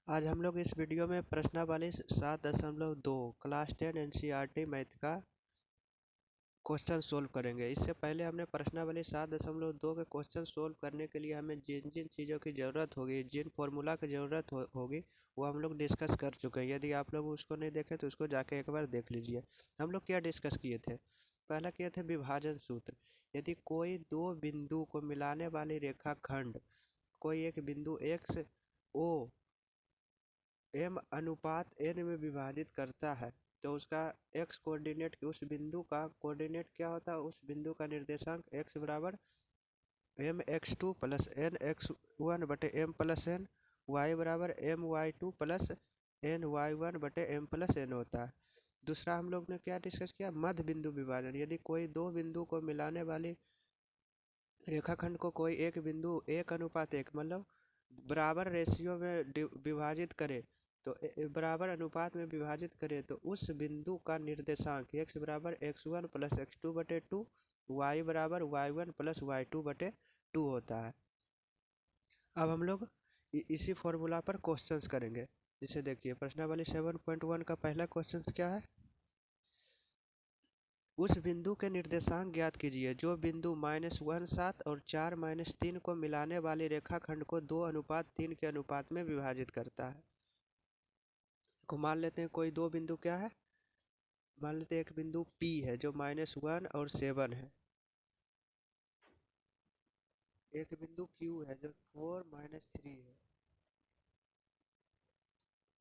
आज हम लोग इस वीडियो में प्रश्नावली 7.2 क्लास 10 एनसीईआरटी मैथ का क्वेश्चन सोल्व करेंगे। इससे पहले हमने प्रश्नावली 7.2 के क्वेश्चन सोल्व करने के लिए हमें जिन जिन चीज़ों की ज़रूरत होगी, जिन फॉर्मूला की ज़रूरत होगी, वो हम लोग डिस्कस कर चुके हैं। यदि आप लोग उसको नहीं देखे तो उसको जाके एक बार देख लीजिए। हम लोग क्या डिस्कस किए थे? पहला किए थे विभाजन सूत्र। यदि कोई दो बिंदु को मिलाने वाली रेखाखंड कोई एक बिंदु एक्स ओ m अनुपात n में विभाजित करता है तो उसका x कोऑर्डिनेट उस बिंदु का कोऑर्डिनेट क्या होता है? उस बिंदु का निर्देशांक x बराबर mx2 प्लस nx1 बटे m प्लस n, y बराबर my2 प्लस ny1 बटे m प्लस n होता है। दूसरा हम लोग ने क्या डिस्कस किया? मध्य बिंदु विभाजन। यदि कोई दो बिंदु को मिलाने वाली रेखाखंड को कोई एक बिंदु 1:1 मतलब बराबर रेशियो में विभाजित करे तो बराबर अनुपात में विभाजित करे तो उस बिंदु का निर्देशांक x बराबर x1 प्लस x2 बटे 2, y बराबर y1 प्लस y2 बटे 2 होता है। अब हम लोग इसी फॉर्मूला पर क्वेश्चंस करेंगे। जिसे देखिए प्रश्नावली 7.1 का पहला क्वेश्चन क्या है? उस बिंदु के निर्देशांक ज्ञात कीजिए जो बिंदु -1 7 और 4 -3 को मिलाने वाली रेखाखंड को 2:3 के अनुपात में विभाजित करता है। को मान लेते हैं कोई दो बिंदु क्या है? मान लेते हैं एक बिंदु P है जो -1 और 7 है। एक बिंदु Q है जो 4 -3 है।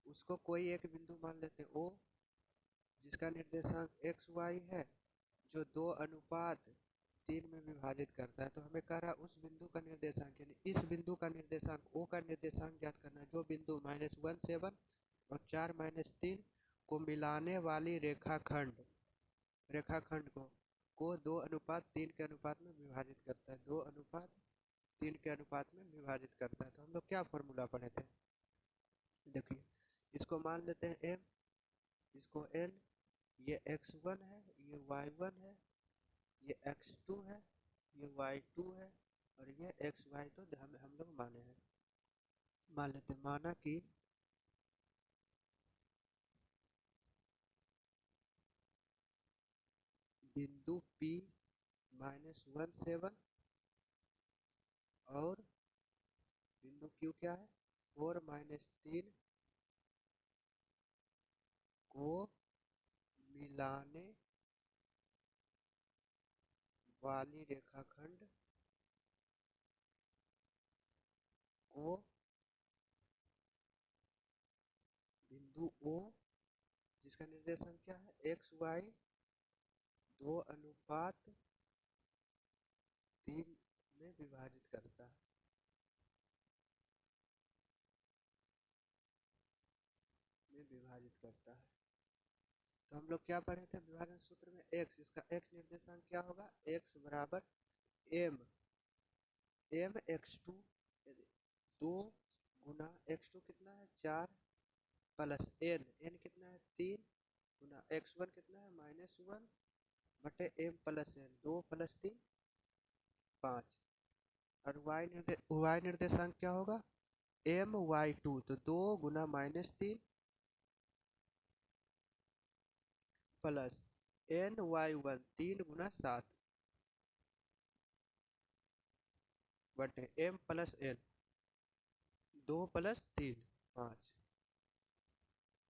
उसको कोई एक बिंदु मान लेते हैं O जिसका निर्देशांक XY है जो 2:3 में विभाजित करता है। तो हमें कह रहा है उस बिंदु का निर्देशांक यानी इस बिंदु का निर्देशांक O का निर्देशांक ज्ञात करना है जो बिंदु -1 7 और 4 -3 को मिलाने वाली रेखाखंड को 2:3 के अनुपात में विभाजित करता है। 2:3 के अनुपात में विभाजित करता है। तो हम लोग क्या फॉर्मूला पढ़े थे? देखिए इसको मान लेते हैं m, इसको n, ये x1 है, ये y1 है, ये x2 है, ये y2 है और ये xy। तो हम लोग माने हैं, मान लेते हैं। माना कि बिंदु P -1 7 और बिंदु Q क्या है? 4 -3 को मिलाने वाली रेखाखंड को बिंदु O जिसका निर्देशांक क्या है? XY 2:3 में विभाजित करता है। तो हम लोग क्या पढ़े थे विभाजन सूत्र में? x, इसका x निर्देशांक क्या होगा? x बराबर m x2 2 गुना x2 कितना है? 4 प्लस n कितना है? 3 गुना x1 कितना है? -1 बटे m प्लस n 2 प्लस 3 5 और y निर्देशांक क्या होगा? my2 तो 2 गुना -3 प्लस ny1 3 गुना 7 बटे m plus n 2 plus 3 5।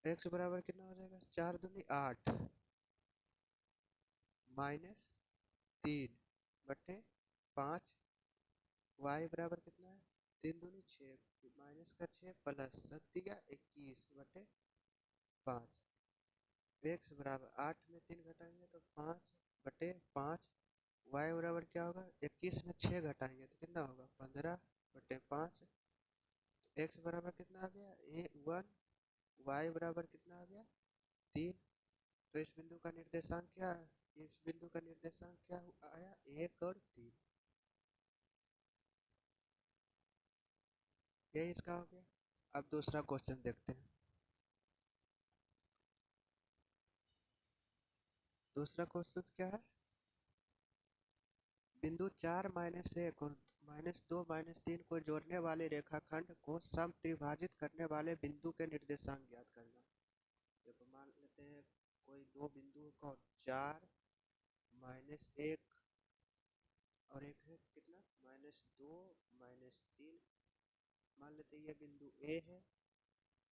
x बराबर कितना हो जाएगा? 4 दूनी 8 -3 बटे 5। y बराबर कितना है? 3 दूनी 6 माइनस का 6 प्लस 21 बटे 5। x बराबर 8 में 3 घटाएंगे तो 5 बटे 5। y बराबर क्या होगा? 21 में 6 घटाएंगे तो कितना होगा? 15 बटे 5। x बराबर कितना आ गया? 1। y बराबर कितना आ गया? 3। तो इस बिंदु का निर्देशांक क्या है? इस बिंदु का निर्देशांक क्या आया? 1 और 3। यही इसका हो गया। अब दूसरा क्वेश्चन देखते हैं। दूसरा क्वेश्चन क्या है? बिंदु 4 -1 और -2 -3 को जोड़ने वाले रेखाखंड को सम त्रिभाजित करने वाले बिंदु के निर्देशांक ज्ञात करना। देखो मान लेते हैं कोई दो बिंदु कौन 4 -1 और एक है कितना -2 -3। मान लेते हैं ये बिंदु ए है,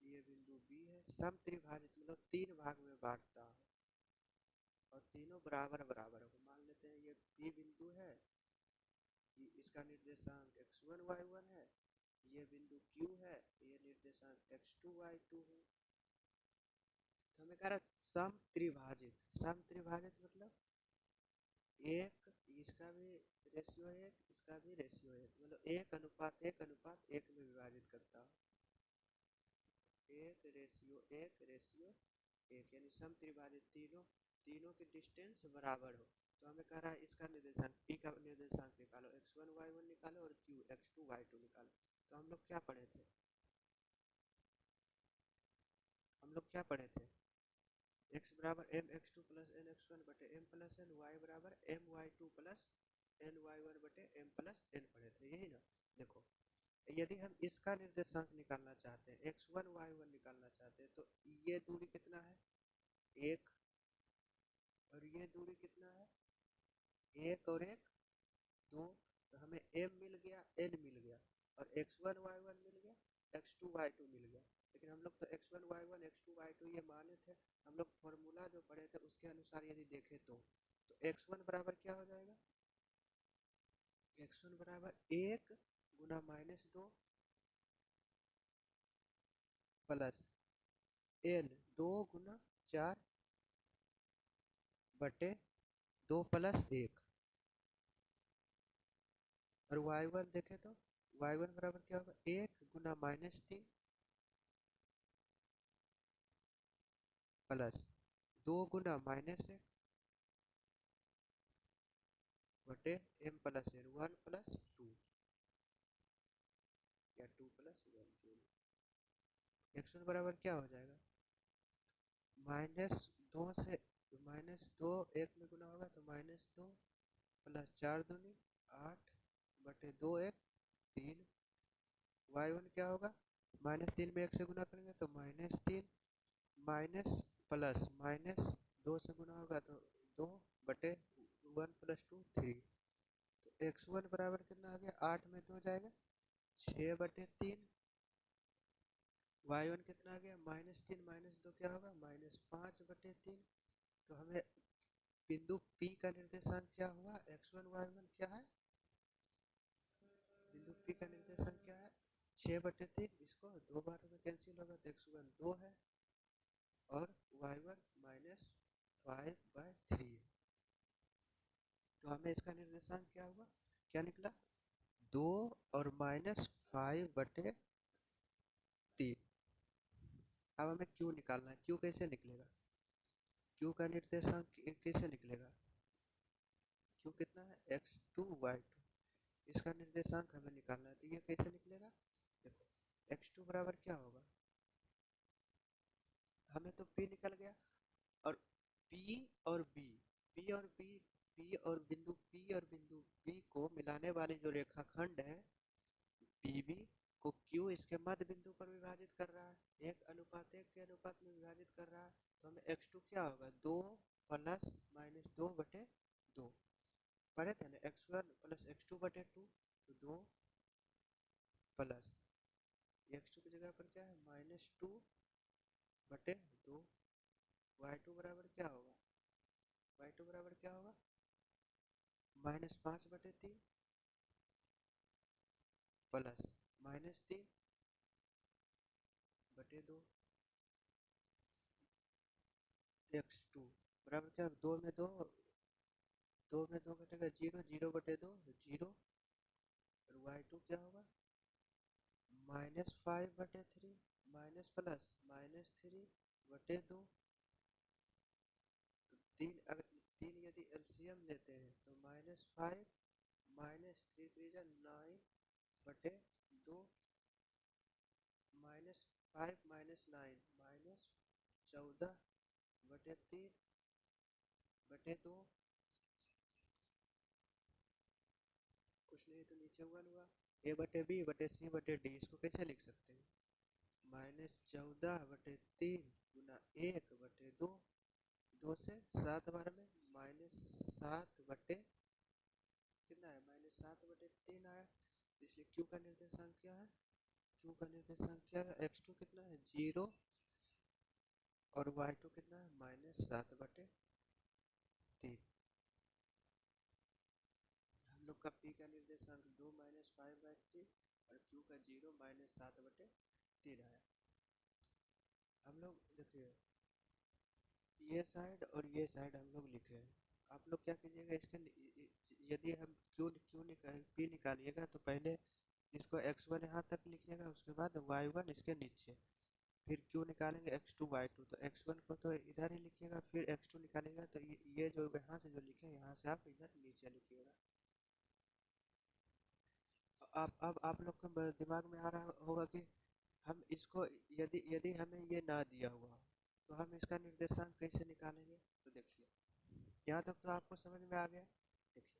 ये बिंदु बी है। सम त्रिभाजित मतलब 3 भाग में बांटता है और तीनों बराबर बराबर है। मान लेते हैं ये बी बिंदु है, इसका निर्देशांक x1 y1 है। ये बिंदु Q है, ये निर्देशांक x2 y2 है। तो हमें कह रहा सम त्रिभाजित। सम त्रिभाजित मतलब एक, इसका भी रेशियो है, इसका भी रेशियो है, मतलब 1:1:1 में विभाजित करता है। 1:1:1 यानी सम त्रिभाजित तीनों की डिस्टेंस बराबर हो। तो हमें कह रहा है इसका निर्देशांक P का निर्देशांक निकालो, x1 y1 निकालो और Q x2 y2 निकालो। तो हम लोग क्या पढ़े थे x बराबर m x2 plus n x1 बटे m प्लस n, y बराबर m y2 plus n y1 बटे m प्लस n पढ़े थे, यही ना। देखो यदि हम इसका निर्देशांक निकालना चाहते हैं, x1 y1 निकालना चाहते हैं, तो ये दूरी कितना है 1 और ये दूरी कितना है 1 और 1 2। तो हमें m मिल गया, n मिल गया और x1 y1 मिल गया, x2 y2 मिल गया। लेकिन हम लोग तो x1 y1 x2 y2 ये माने थे। हम लोग फॉर्मूला जो पढ़े थे उसके अनुसार यदि देखें तो x1 बराबर क्या हो जाएगा, x1 बराबर 1 गुना -2 प्लस n 2 गुना 4 बटे 2 प्लस 1। और y1 देखें तो y1 बराबर क्या होगा 1 गुना -3 प्लस 2 गुना -1 बटे m प्लस n 1 प्लस 2 या 2 प्लस 1। x1 बराबर क्या हो जाएगा -2 से -2 1 में गुना होगा तो -2 प्लस 4 दूनी 8 बटे 2 1 3। y1 क्या होगा -3 में 1 से गुना करेंगे तो -3 माइनस प्लस -2 से गुना होगा तो 2 बटे 1 प्लस 2 3। तो x1 बराबर कितना आ गया 8 में 2 जाएगा 6 बटे 3। y1 कितना आ गया -3 -2 क्या होगा -5 बटे 3। तो हमें बिंदु P का निर्देशांक क्या हुआ x1 y1 क्या है, बिंदु P का निर्देशांक क्या है 6 बटे 3। इसको 2 बार में कैंसिल होगा तो x1 2 है और y1 -5/3। तो हमें इसका निर्देशांक क्या हुआ, क्या निकला 2 और -5/3। अब हमें Q निकालना है। Q कैसे निकलेगा, Q का निर्देशांक कैसे निकलेगा, Q कितना है x2 y2। इसका निर्देशांक हमें निकालना है तो ये कैसे निकलेगा, देखो x2 बराबर क्या होगा, हमें तो P निकल गया और P और B बिंदु B को मिलाने वाली जो रेखाखंड है PB को Q इसके मध्य बिंदु पर विभाजित कर रहा है, 1:1 के अनुपात में विभाजित कर रहा है। तो हमें x2 क्या होगा 2 प्लस -2 बटे 2 पढ़े थे ना, x1 प्लस x2 बटे 2 तो 2 प्लस x2 की जगह पर क्या है -2 बटे 2। y2 बराबर क्या होगा -5 बटे 3 प्लस -3 बटे 2। x2 बराबर क्या 2 में 2 घटेगा 0 0 बटे 2 0। और y2 क्या होगा -5 बटे 3 माइनस प्लस -3 बटे 2। तो 3 अगर 3 यदि एलसीएम लेते हैं तो -5 -3 3 9 बटे 2 -5 -9 -14 बटे 3 बटे 2। कुछ नहीं तो नीचे वन हुआ, ए बटे बी बटे सी बटे डी। इसको कैसे लिख सकते हैं? -14/3 गुना 1/2, 2 से 7 बार में -7 बटे कितना है, -7/3 आया। इसलिए क्यू का निर्देशांक क्या है? क्यू का निर्देशांक क्या है? x2 कितना है 0 और y2 कितना है -7/3। हम लोग का p का निर्देशांक 2 -5/3 और q का 0 -7/3 आया। हम लोग देखिए ये साइड और ये साइड हम लोग लिखे हैं। आप लोग क्या कीजिएगा, इसके यदि हम p निकालिएगा तो पहले इसको x1 यहाँ तक लिखिएगा, उसके बाद y1 इसके नीचे, फिर q निकालेंगे x2 y2, तो x1 को तो इधर ही लिखिएगा, फिर x2 निकालेगा तो ये जो यहाँ से जो लिखे यहाँ से आप इधर नीचे लिखिएगा। अब आप लोग के दिमाग में आ रहा होगा कि हम इसको यदि यदि हमें ये ना दिया हुआ तो हम इसका निर्देशांक कैसे निकालेंगे। तो देखिए यहाँ तक तो आपको समझ में आ गया। देखिए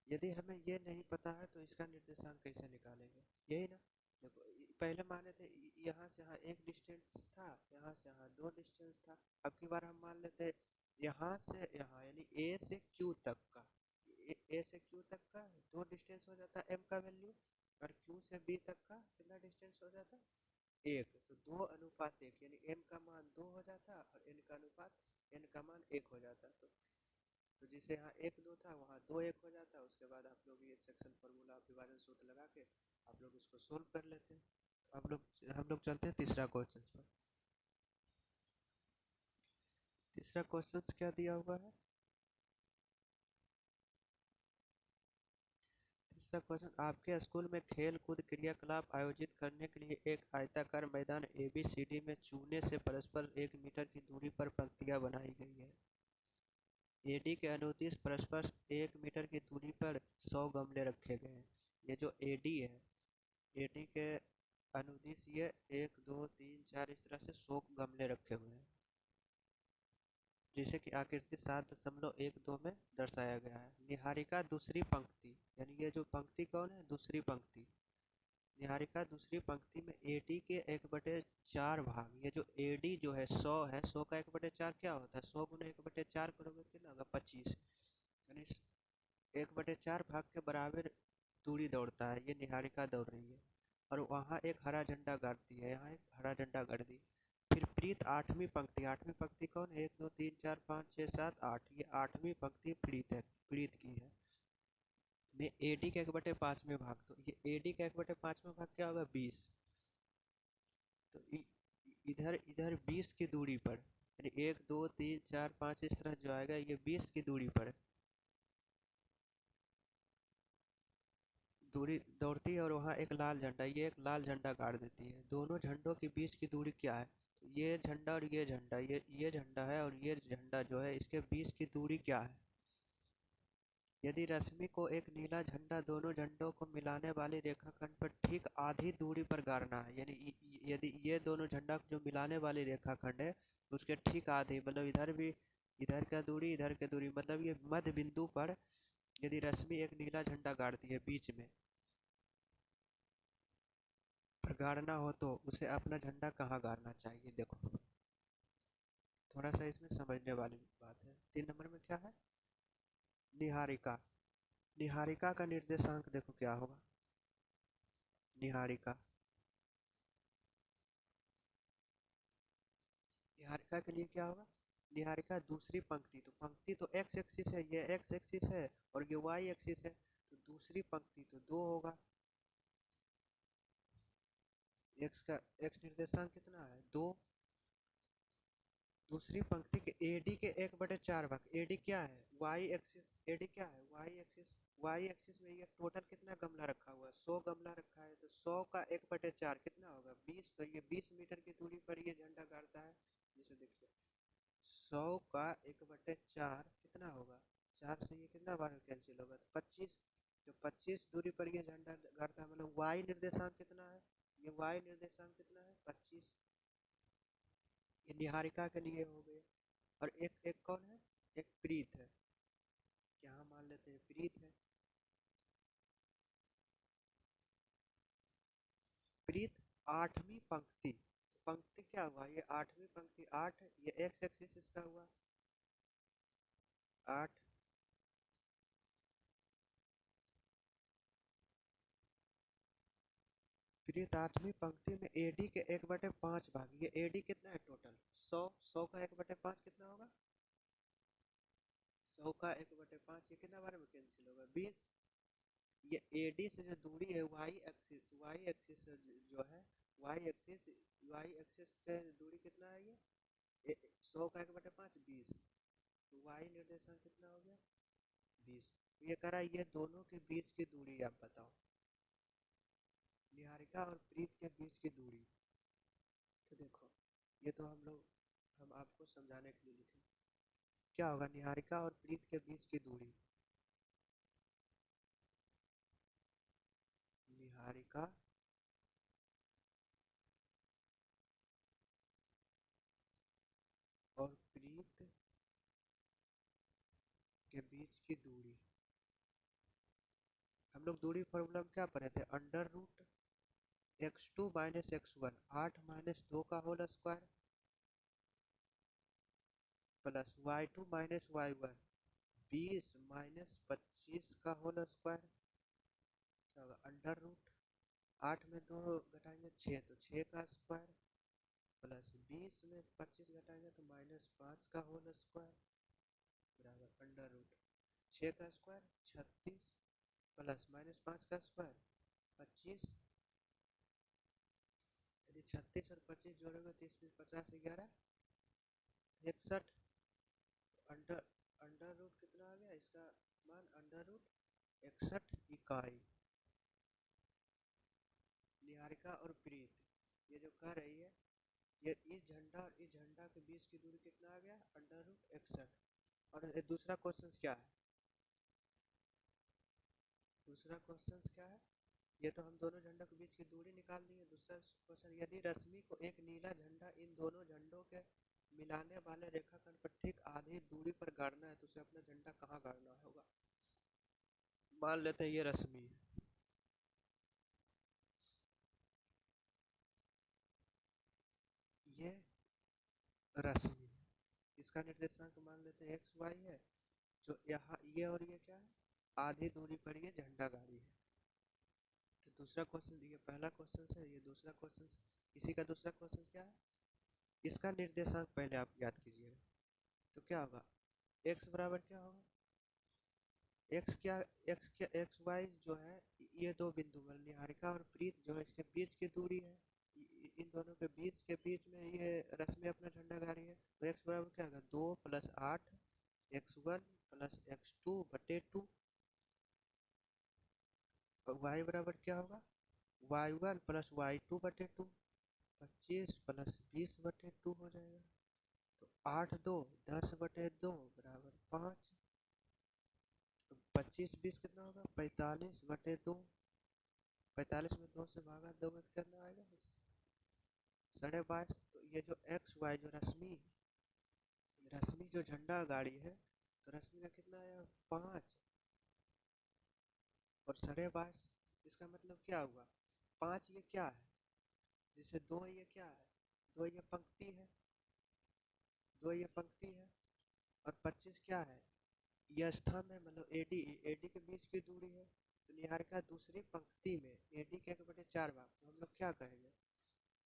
यदि हमें ये नहीं पता है तो इसका निर्देशांक कैसे निकालेंगे, यही ना। देखो पहले माने थे यहाँ से यहाँ एक डिस्टेंस था, यहाँ से यहाँ दो डिस्टेंस था। अब की बार हम मान लेते यहाँ से यहाँ यानी ए से क्यू तक का, ए से क्यू तक का दो डिस्टेंस हो जाता है एम का वैल्यू, और क्यू से बी तक का कितना डिस्टेंस हो जाता है 1, तो 2:1 यानी एम का मान 2 हो जाता और एन का अनुपात एन का मान 1 हो जाता। तो जिसे यहाँ 1 2 था वहाँ 2 1 हो जाता। उसके बाद आप लोग ये सेक्शन फार्मूला विभाजन सूत्र लगा के आप लोग इसको सोल्व कर लेते हैं। तो हम लोग चलते हैं तीसरा क्वेश्चन पर। तीसरा क्वेश्चन क्या दिया हुआ है? तीसरा क्वेश्चन, आपके स्कूल में खेल कूद क्रियाकलाप आयोजित करने के लिए एक आयताकार मैदान ABCD में चूने से परस्पर 1 मीटर की दूरी पर पंक्तियां बनाई गई है। AD के अनुदिश परस्पर 1 मीटर की दूरी पर 100 गमले रखे गए हैं। ये जो AD है, AD के अनुदिश ये 1 2 3 4 इस तरह से 100 गमले रखे हुए हैं, जिसे कि आकृति 7.12 में दर्शाया गया है। निहारिका दूसरी पंक्ति, यानी ये जो पंक्ति कौन है, दूसरी पंक्ति। निहारिका दूसरी पंक्ति में AD के 1/4 भाग, ये जो AD जो है 100 है, 100 का 1/4 क्या होता है, 100 गुना 1/4 करोगे कितना होगा 25, यानी 1/4 भाग के बराबर दूरी दौड़ता है। ये निहारिका दौड़ रही है और वहाँ एक हरा झंडा गाड़ती है, यहाँ एक हरा झंडा गाड़ दी। फिर प्रीत आठवीं पंक्ति, आठवीं पंक्ति कौन है, 1 2 3 4 5 6 7 8, ये आठवीं पंक्ति प्रीत है, प्रीत की है। में AD का 1/5 भाग, तो ये AD का 1/5 भाग क्या होगा 20। तो इधर इधर 20 की दूरी पर, यानी 1 2 3 4 5 इस तरह जो आएगा ये 20 की दूरी पर दूरी दौड़ती है और वहाँ एक लाल झंडा, ये एक लाल झंडा गाड़ देती है। दोनों झंडों के बीच की दूरी क्या है, तो ये झंडा और ये झंडा, ये झंडा है और ये झंडा जो है इसके बीच की दूरी क्या है। यदि रश्मि को एक नीला झंडा दोनों झंडों को मिलाने वाली रेखाखंड पर ठीक आधी दूरी पर गाड़ना है, यानी यदि ये दोनों झंडा जो मिलाने वाली रेखाखंड है उसके ठीक आधी, मतलब इधर भी इधर का दूरी इधर की दूरी, मतलब ये मध्य बिंदु पर यदि रश्मि एक नीला झंडा गाड़ती है बीच में पर गाड़ना हो तो उसे अपना झंडा कहाँ गाड़ना चाहिए। देखो थोड़ा सा इसमें समझने वाली बात है। 3 नंबर में क्या है, निहारिका। निहारिका का निर्देशांक देखो क्या होगा। निहारिका निहारिका के लिए क्या होगा, निहारिका दूसरी पंक्ति, तो पंक्ति तो x एक्सिस है, ये x एक्सिस है और ये y एक्सिस है, तो दूसरी पंक्ति तो 2 होगा। x का x निर्देशांक कितना है 2। दूसरी पंक्ति के AD के 1/4 भाग, AD क्या है y एक्सिस, AD क्या है y एक्सिस, y एक्सिस में ये टोटल कितना गमला रखा हुआ है 100 गमला रखा है, तो 100 का 1/4 कितना होगा 20, तो ये 20 मीटर की दूरी पर ये झंडा गाड़ता है। जैसे देखिए 100 का 1/4 कितना होगा, 4 से ये कितना बार कैंसिल होगा तो 25, तो 25 दूरी पर ये झंडा गाड़ता है, मतलब y निर्देशांक कितना है, ये y निर्देशांक कितना है 25। ये निहारिका के लिए हो गए। और एक एक कौन है, एक प्रीत है, यहाँ मान लेते हैं प्रीत है। प्रीत आठवीं पंक्ति। तो पंक्ति क्या हुआ, ये आठवीं पंक्ति, आठ, ये एक्स एक्सिस इसका हुआ, आठ। प्रीत आठवीं पंक्ति में एडी के 1/5 भाग, ये एडी कितना है टोटल 100, 100 का 1/5 कितना होगा, 100 का 1/5 ये कितना बार में कैंसिल होगा 20। ये एडी से जो दूरी है वाई एक्सिस, वाई एक्सिस जो है, वाई एक्सिस, वाई एक्सिस से दूरी कितना है ये 100 का 1/5 20, तो वाई निर्देशांक कितना हो गया 20। ये कह रहा है ये दोनों के बीच की दूरी आप बताओ, निहारिका और प्रीत के बीच की दूरी। तो देखो ये तो हम आपको समझाने के लिए लिखे, क्या होगा निहारिका और प्रीत के बीच की दूरी, निहारिका और प्रीत के बीच की दूरी। हम लोग दूरी फॉर्मूला में क्या पढ़े थे, under root x2 minus x1, 8 minus 2 का whole square plus y2 minus y1, 20 minus 25 का होल स्क्वायर, क्या होगा अंडर रूट 8 में 2 घटाएंगे 6, तो 6 का स्क्वायर प्लस 20 में 25 घटाएंगे तो -5 का होल स्क्वायर बराबर अंडर रूट 6 का स्क्वायर 36 प्लस -5 का स्क्वायर 25, यदि 36 और 25 जोड़ोगे तो इसमें 50 11 61, अंडर अंडर रूट कितना आ गया इसका मान, अंडर रूट 61 इकाई। निहारिका और प्रीत ये जो कह रही है, ये इस झंडा और इस झंडा के बीच की दूरी कितना आ गया अंडर रूट 61। और दूसरा क्वेश्चन क्या है, दूसरा क्वेश्चन क्या है, ये तो हम दोनों झंडों के बीच की दूरी निकाल दी है। दूसरा क्वेश्चन, यदि रश्मि को एक नीला झंडा इन दोनों झंडों के मिलाने वाले रेखाखंड पर ठीक आधी दूरी पर गाड़ना है तो उसे अपना झंडा कहाँ गाड़ना होगा। मान लेते हैं ये रश्मि है, ये रश्मि है, इसका निर्देशांक मान लेते हैं एक्स वाई है, जो यहाँ ये और ये क्या है आधी दूरी पर ये झंडा गाड़ी है। तो दूसरा क्वेश्चन, ये पहला क्वेश्चन है, ये दूसरा क्वेश्चन, इसी का दूसरा क्वेश्चन क्या है, इसका निर्देशांक पहले आप याद कीजिएगा। तो क्या होगा x बराबर क्या होगा, x क्या, एक्स वाई जो है ये दो बिंदु मतलब निहारिका और प्रीत जो है इसके बीच की दूरी है, इन दोनों के बीच में ये रश्मि अपना झंडा गा रही है। तो x बराबर क्या होगा 2 + 8 x1 + x2/2, और y बराबर क्या होगा y1 + y2/2, 25 + 20/2 हो जाएगा। तो 8 2 10/2 बराबर 5, तो 25 20 कितना होगा 45/2, 45 में 2 से भागा दोगे तो कितना आएगा 22.5। तो ये जो एक्स वाई जो रश्मि जो झंडा गाड़ी है, तो रश्मि का कितना आया 5 और 22.5, इसका मतलब क्या हुआ 5 ये क्या है, जैसे 2 ये क्या है, 2 ये पंक्ति है, 2 ये पंक्ति है, और 25 क्या है यह स्तंभ है, मतलब एडी, एडी के बीच की दूरी है। तो निहारिका दूसरी पंक्ति में एडी के 1/4 भाग, तो हम लोग क्या कहेंगे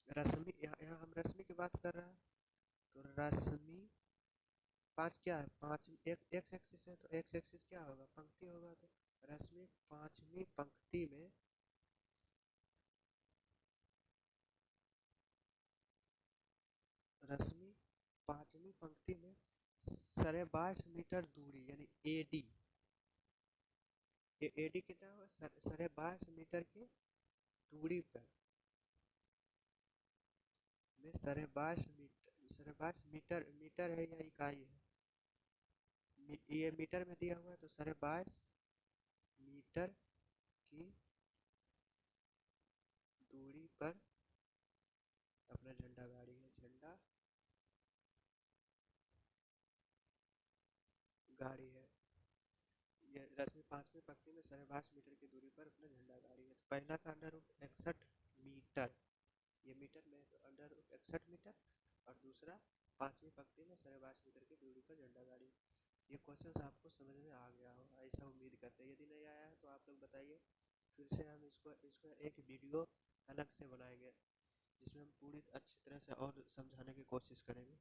रश्मि, यहाँ हम रश्मि की बात कर रहे हैं, तो रश्मि 5 क्या है 5 एक एक्स एक्सिस है, तो एक्स एक्सिस क्या होगा पंक्ति होगा, तो रश्मि पांचवी पंक्ति में रश्मि पांचवी पंक्ति में 22.5 मीटर दूरी यानी एडी, एडी कितना होगा 22.5 मीटर की दूरी पर में 22.5 मीटर, मीटर है या इकाई है, ये मीटर में दिया हुआ है, तो 22.5 मीटर की दूरी पर अपना झंडा गाड़ी है, झंडा गाड़ी है। ये रश्मि पांचवी पंक्ति में 22.5 मीटर की दूरी पर अपना झंडा गाड़ी है। तो पहला का अंडर रूट 61 मीटर, ये मीटर में है तो अंडर 61 मीटर, और दूसरा 5वीं पंक्ति में 5.5 मीटर की दूरी पर झंडा गाड़ी। ये क्वेश्चन आपको समझ में आ गया होगा, ऐसा उम्मीद करते हैं। यदि नहीं आया है तो आप लोग बताइए, फिर से हम इसको इसको एक वीडियो अलग से बनाएंगे जिसमें हम पूरी अच्छी तरह से और समझाने की कोशिश करेंगे।